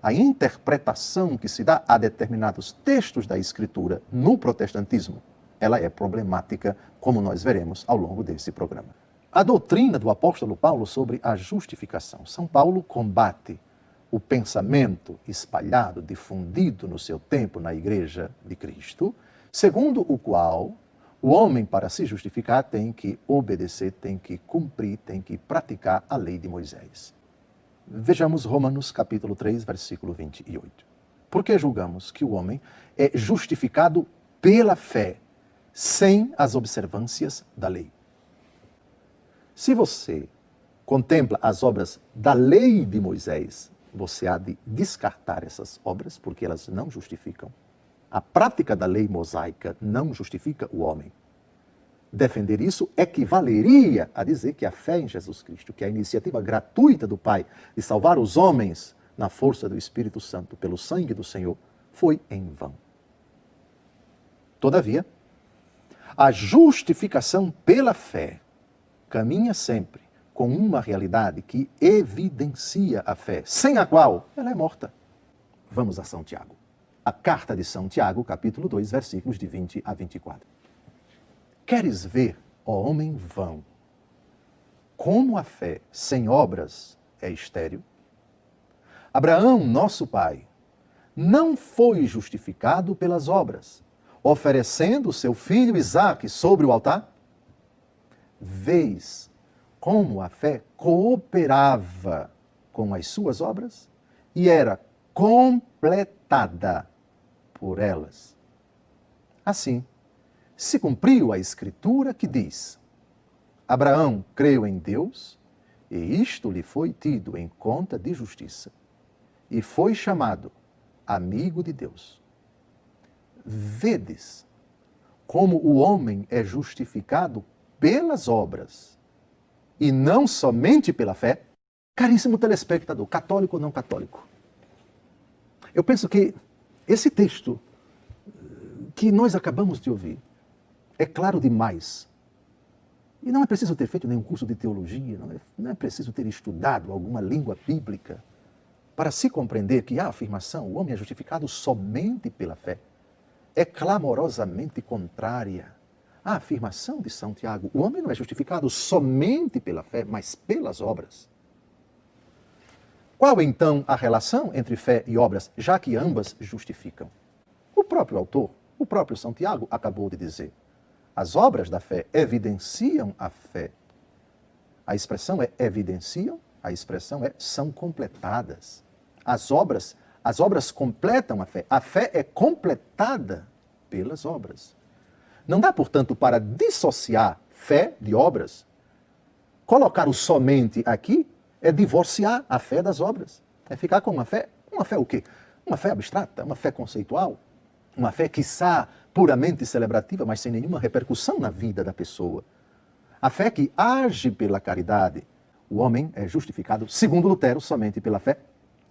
a interpretação que se dá a determinados textos da Escritura no protestantismo, ela é problemática, como nós veremos ao longo desse programa. A doutrina do apóstolo Paulo sobre a justificação. São Paulo combate o pensamento espalhado, difundido no seu tempo na Igreja de Cristo, segundo o qual o homem, para se justificar, tem que obedecer, tem que cumprir, tem que praticar a lei de Moisés. Vejamos Romanos capítulo 3, versículo 28. Porque julgamos que o homem é justificado pela fé, sem as observâncias da lei. Se você contempla as obras da lei de Moisés, você há de descartar essas obras, porque elas não justificam. A prática da lei mosaica não justifica o homem. Defender isso equivaleria a dizer que a fé em Jesus Cristo, que é a iniciativa gratuita do Pai de salvar os homens na força do Espírito Santo, pelo sangue do Senhor, foi em vão. Todavia, a justificação pela fé caminha sempre com uma realidade que evidencia a fé, sem a qual ela é morta. Vamos a São Tiago. A carta de São Tiago, capítulo 2, versículos de 20 a 24. Queres ver, ó homem vão, como a fé sem obras é estéril? Abraão, nosso pai, não foi justificado pelas obras, oferecendo seu filho Isaque sobre o altar? Vês como a fé cooperava com as suas obras e era completada por elas. Assim, se cumpriu a Escritura que diz: Abraão creu em Deus, e isto lhe foi tido em conta de justiça, e foi chamado amigo de Deus. Vedes como o homem é justificado pelas obras, e não somente pela fé? Caríssimo telespectador, católico ou não católico, eu penso que esse texto que nós acabamos de ouvir é claro demais. E não é preciso ter feito nenhum curso de teologia, não é preciso ter estudado alguma língua bíblica para se compreender que a afirmação, o homem é justificado somente pela fé, é clamorosamente contrária à afirmação de São Tiago. O homem não é justificado somente pela fé, mas pelas obras. Qual então a relação entre fé e obras, já que ambas justificam? O próprio autor, o próprio São Tiago, acabou de dizer: as obras da fé evidenciam a fé. A expressão é evidenciam, a expressão é são completadas. As obras completam a fé. A fé é completada pelas obras. Não dá, portanto, para dissociar fé de obras. Colocar o somente aqui é divorciar a fé das obras. É ficar com uma fé o quê? Uma fé abstrata, uma fé conceitual, uma fé, quiçá, puramente celebrativa, mas sem nenhuma repercussão na vida da pessoa. A fé que age pela caridade. O homem é justificado, segundo Lutero, somente pela fé.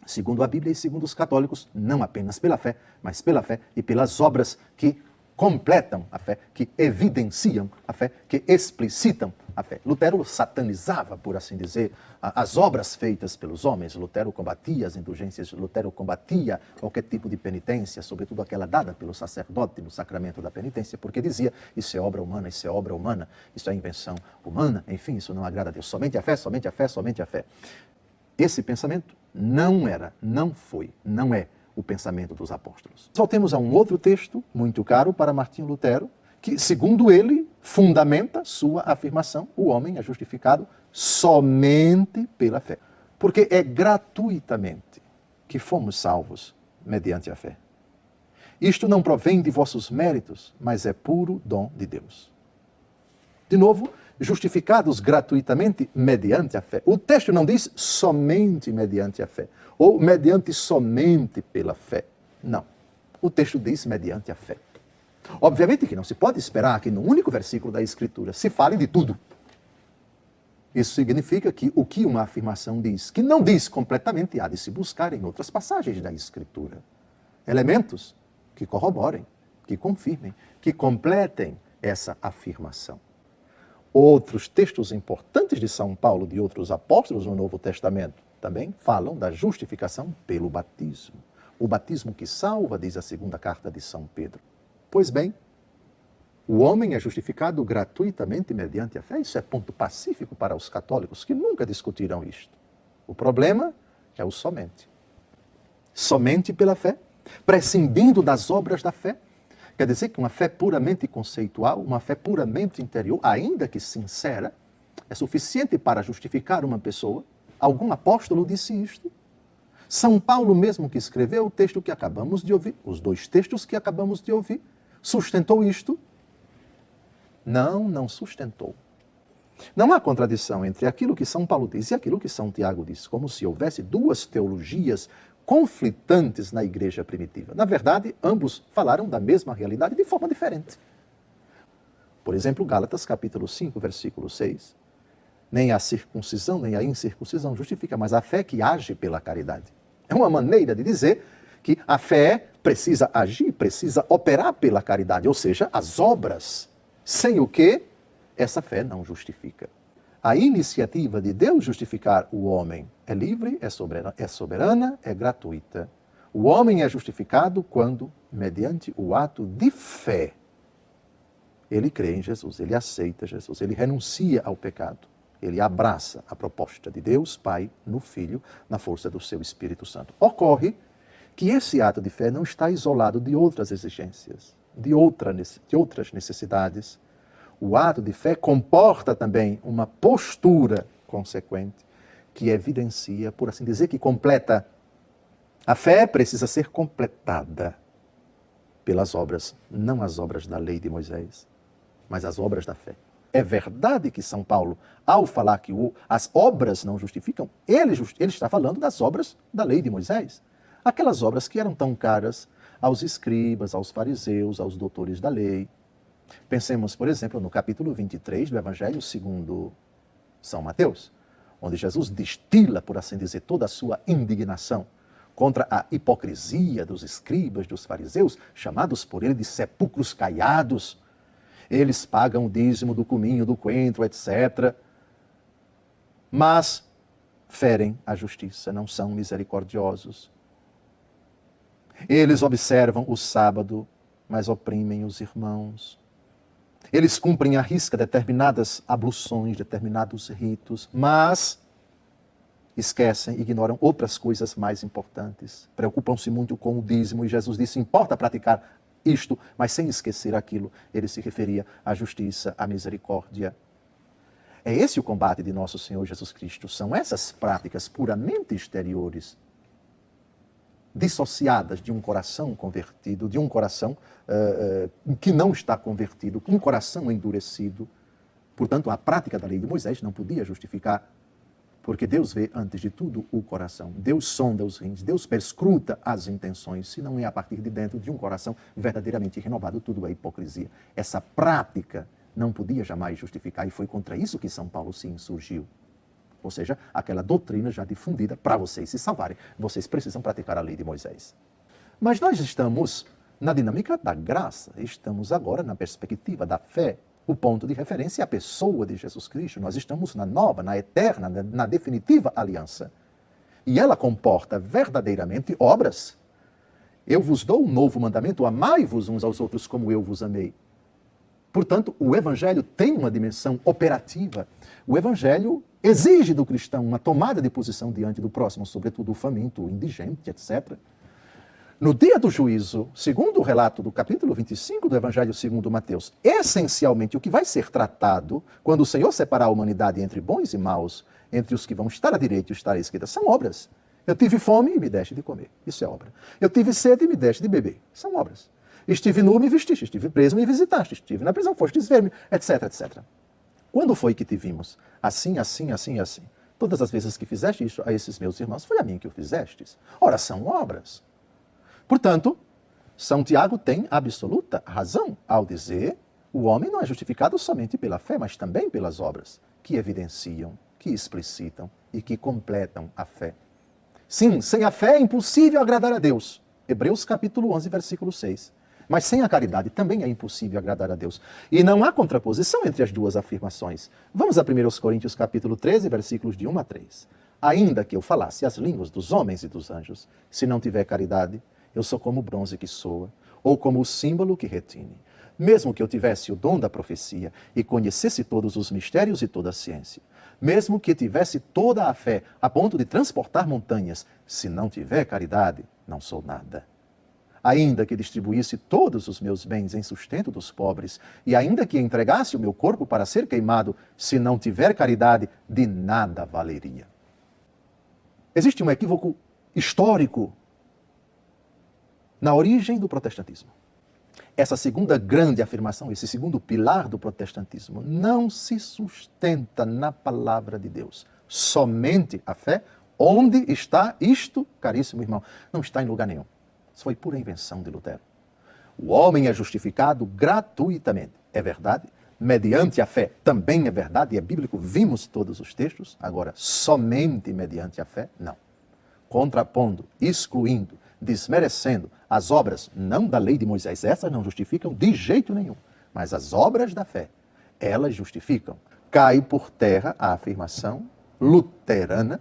Segundo a Bíblia e segundo os católicos, não apenas pela fé, mas pela fé e pelas obras que completam a fé, que evidenciam a fé, que explicitam a fé. Lutero satanizava, por assim dizer, as obras feitas pelos homens. Lutero combatia as indulgências, Lutero combatia qualquer tipo de penitência, sobretudo aquela dada pelo sacerdote no sacramento da penitência, porque dizia: isso é obra humana, isso é obra humana, isso é invenção humana, enfim, isso não agrada a Deus. Somente a fé, somente a fé, somente a fé. Esse pensamento não era, não foi, não é o pensamento dos apóstolos. Voltemos a um outro texto muito caro para Martinho Lutero, que, segundo ele, fundamenta sua afirmação: o homem é justificado somente pela fé. Porque é gratuitamente que fomos salvos mediante a fé. Isto não provém de vossos méritos, mas é puro dom de Deus. De novo, justificados gratuitamente mediante a fé. O texto não diz somente mediante a fé, ou mediante somente pela fé. Não. O texto diz mediante a fé. Obviamente que não se pode esperar que no único versículo da Escritura se fale de tudo. Isso significa que o que uma afirmação diz, que não diz completamente, há de se buscar em outras passagens da Escritura. Elementos que corroborem, que confirmem, que completem essa afirmação. Outros textos importantes de São Paulo, de outros apóstolos no Novo Testamento, também falam da justificação pelo batismo. O batismo que salva, diz a segunda carta de São Pedro. Pois bem, o homem é justificado gratuitamente mediante a fé. Isso é ponto pacífico para os católicos, que nunca discutirão isto. O problema é o somente. Somente pela fé, prescindindo das obras da fé. Quer dizer que uma fé puramente conceitual, uma fé puramente interior, ainda que sincera, é suficiente para justificar uma pessoa. Algum apóstolo disse isto. São Paulo mesmo, que escreveu o texto que acabamos de ouvir, os dois textos que acabamos de ouvir, sustentou isto? Não sustentou. Não há contradição entre aquilo que São Paulo diz e aquilo que São Tiago diz, como se houvesse duas teologias conflitantes na igreja primitiva. Na verdade, ambos falaram da mesma realidade de forma diferente. Por exemplo, Gálatas capítulo 5, versículo 6. Nem a circuncisão, nem a incircuncisão justifica, mas a fé que age pela caridade. É uma maneira de dizer que a fé precisa agir, precisa operar pela caridade, ou seja, as obras, sem o que essa fé não justifica. A iniciativa de Deus justificar o homem é livre, é soberana, é gratuita. O homem é justificado quando, mediante o ato de fé, ele crê em Jesus, ele aceita Jesus, ele renuncia ao pecado. Ele abraça a proposta de Deus Pai no Filho, na força do seu Espírito Santo. Ocorre que esse ato de fé não está isolado de outras exigências, de outras necessidades. O ato de fé comporta também uma postura consequente que evidencia, por assim dizer, que completa. A fé precisa ser completada pelas obras, não as obras da lei de Moisés, mas as obras da fé. É verdade que São Paulo, ao falar que as obras não justificam, ele está falando das obras da lei de Moisés. Aquelas obras que eram tão caras aos escribas, aos fariseus, aos doutores da lei. Pensemos, por exemplo, no capítulo 23 do Evangelho segundo São Mateus, onde Jesus destila, por assim dizer, toda a sua indignação contra a hipocrisia dos escribas, dos fariseus, chamados por ele de sepulcros caiados. Eles pagam o dízimo do cominho, do coentro, etc. Mas ferem a justiça, não são misericordiosos. Eles observam o sábado, mas oprimem os irmãos. Eles cumprem à risca determinadas abluções, determinados ritos, mas esquecem, ignoram outras coisas mais importantes. Preocupam-se muito com o dízimo, e Jesus disse, importa praticar isto, mas sem esquecer aquilo. Ele se referia à justiça, à misericórdia. É esse o combate de nosso Senhor Jesus Cristo. São essas práticas puramente exteriores, dissociadas de um coração convertido, de um coração que não está convertido, um coração endurecido. Portanto, a prática da lei de Moisés não podia justificar, porque Deus vê, antes de tudo, o coração. Deus sonda os rins, Deus perscruta as intenções. Se não é a partir de dentro de um coração verdadeiramente renovado, tudo é hipocrisia. Essa prática não podia jamais justificar, e foi contra isso que São Paulo se insurgiu. Ou seja, aquela doutrina já difundida, para vocês se salvarem, vocês precisam praticar a lei de Moisés. Mas nós estamos na dinâmica da graça, estamos agora na perspectiva da fé. O ponto de referência é a pessoa de Jesus Cristo. Nós estamos na nova, na eterna, na definitiva aliança. E ela comporta verdadeiramente obras. Eu vos dou um novo mandamento, amai-vos uns aos outros como eu vos amei. Portanto, o Evangelho tem uma dimensão operativa. O Evangelho exige do cristão uma tomada de posição diante do próximo, sobretudo o faminto, o indigente, etc. No dia do juízo, segundo o relato do capítulo 25 do Evangelho segundo Mateus, essencialmente o que vai ser tratado quando o Senhor separar a humanidade entre bons e maus, entre os que vão estar à direita e estar à esquerda, são obras. Eu tive fome e me deste de comer. Isso é obra. Eu tive sede e me deste de beber. São obras. Estive nu, me vestiste. Estive preso, me visitaste. Estive na prisão, fostes ver-me, etc, etc. Quando foi que te vimos? Assim, assim, assim, assim. Todas as vezes que fizeste isso a esses meus irmãos, foi a mim que o fizestes. Ora, são obras. Portanto, São Tiago tem absoluta razão ao dizer o homem não é justificado somente pela fé, mas também pelas obras que evidenciam, que explicitam e que completam a fé. Sim, sem a fé é impossível agradar a Deus. Hebreus capítulo 11, versículo 6. Mas sem a caridade também é impossível agradar a Deus. E não há contraposição entre as duas afirmações. Vamos a 1 Coríntios capítulo 13, versículos de 1 a 3. Ainda que eu falasse as línguas dos homens e dos anjos, se não tiver caridade, eu sou como o bronze que soa, ou como o símbolo que retine. Mesmo que eu tivesse o dom da profecia e conhecesse todos os mistérios e toda a ciência, mesmo que tivesse toda a fé a ponto de transportar montanhas, se não tiver caridade, não sou nada. Ainda que distribuísse todos os meus bens em sustento dos pobres, e ainda que entregasse o meu corpo para ser queimado, se não tiver caridade, de nada valeria. Existe um equívoco histórico na origem do protestantismo. Essa segunda grande afirmação, esse segundo pilar do protestantismo, não se sustenta na palavra de Deus. Somente a fé. Onde está isto, caríssimo irmão? Não está em lugar nenhum. Isso foi pura invenção de Lutero. O homem é justificado gratuitamente. É verdade. Mediante a fé também é verdade, e é bíblico, vimos todos os textos. Agora, somente mediante a fé, não. Contrapondo, excluindo, desmerecendo as obras, não da lei de Moisés, essas não justificam de jeito nenhum, mas as obras da fé, elas justificam. Cai por terra a afirmação luterana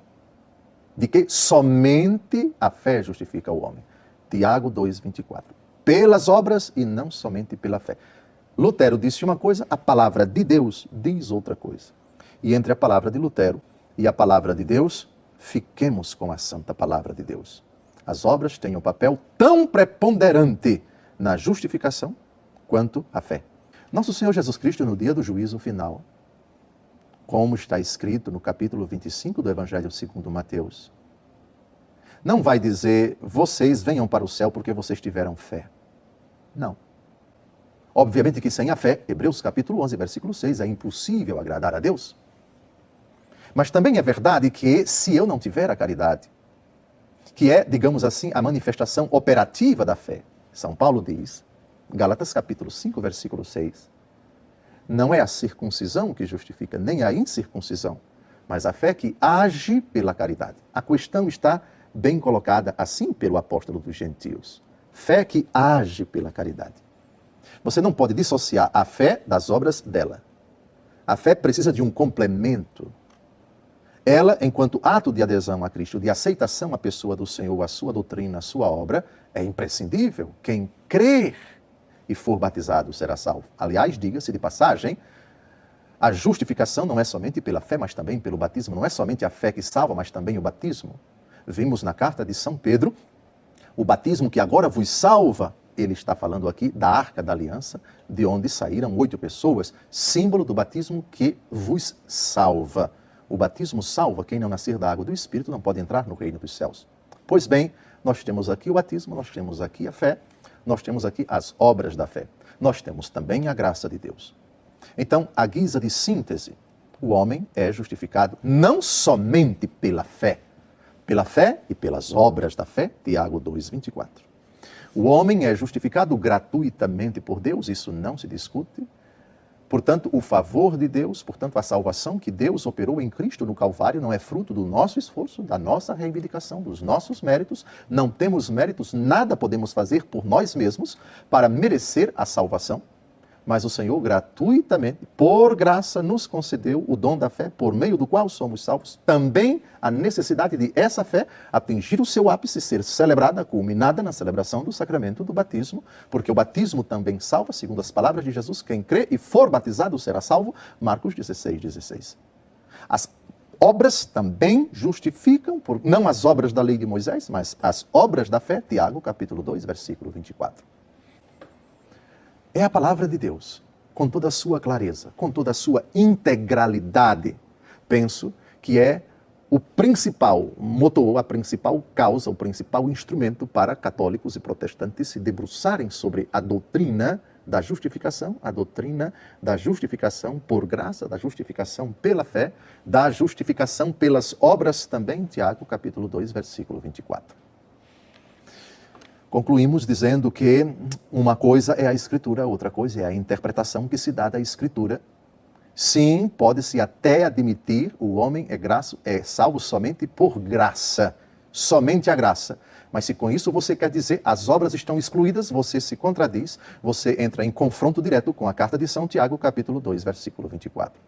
de que somente a fé justifica o homem. Tiago 2,24. Pelas obras e não somente pela fé. Lutero disse uma coisa, a palavra de Deus diz outra coisa. E entre a palavra de Lutero e a palavra de Deus, fiquemos com a santa palavra de Deus. As obras têm um papel tão preponderante na justificação quanto a fé. Nosso Senhor Jesus Cristo, no dia do juízo final, como está escrito no capítulo 25 do Evangelho segundo Mateus, não vai dizer, vocês venham para o céu porque vocês tiveram fé. Não. Obviamente que sem a fé, Hebreus capítulo 11, versículo 6, é impossível agradar a Deus. Mas também é verdade que se eu não tiver a caridade, que é, digamos assim, a manifestação operativa da fé, São Paulo diz, Gálatas capítulo 5, versículo 6, não é a circuncisão que justifica, nem a incircuncisão, mas a fé que age pela caridade. A questão está bem colocada assim pelo apóstolo dos gentios. Fé que age pela caridade. Você não pode dissociar a fé das obras dela. A fé precisa de um complemento. Ela, enquanto ato de adesão a Cristo, de aceitação à pessoa do Senhor, à sua doutrina, à sua obra, é imprescindível. Quem crer e for batizado será salvo. Aliás, diga-se de passagem, a justificação não é somente pela fé, mas também pelo batismo. Não é somente a fé que salva, mas também o batismo. Vimos na carta de São Pedro, o batismo que agora vos salva. Ele está falando aqui da Arca da Aliança, de onde saíram 8 pessoas, símbolo do batismo que vos salva. O batismo salva, quem não nascer da água do Espírito não pode entrar no reino dos céus. Pois bem, nós temos aqui o batismo, nós temos aqui a fé, nós temos aqui as obras da fé. Nós temos também a graça de Deus. Então, à guisa de síntese, o homem é justificado não somente pela fé e pelas obras da fé, Tiago 2,24. O homem é justificado gratuitamente por Deus, isso não se discute. Portanto, o favor de Deus, portanto, a salvação que Deus operou em Cristo no Calvário não é fruto do nosso esforço, da nossa reivindicação, dos nossos méritos. Não temos méritos, nada podemos fazer por nós mesmos para merecer a salvação. Mas o Senhor gratuitamente, por graça, nos concedeu o dom da fé, por meio do qual somos salvos. Também a necessidade de essa fé atingir o seu ápice, ser celebrada, culminada na celebração do sacramento do batismo, porque o batismo também salva, segundo as palavras de Jesus, quem crê e for batizado será salvo, Marcos 16:16. As obras também justificam, não as obras da lei de Moisés, mas as obras da fé, Tiago capítulo 2, versículo 24. É a palavra de Deus, com toda a sua clareza, com toda a sua integralidade. Penso que é o principal motor, a principal causa, o principal instrumento para católicos e protestantes se debruçarem sobre a doutrina da justificação, a doutrina da justificação por graça, da justificação pela fé, da justificação pelas obras também, Tiago capítulo 2, versículo 24. Concluímos dizendo que uma coisa é a Escritura, outra coisa é a interpretação que se dá da Escritura. Sim, pode-se até admitir, o homem é salvo somente por graça, somente a graça. Mas se com isso você quer dizer as obras estão excluídas, você se contradiz, você entra em confronto direto com a carta de São Tiago, capítulo 2, versículo 24.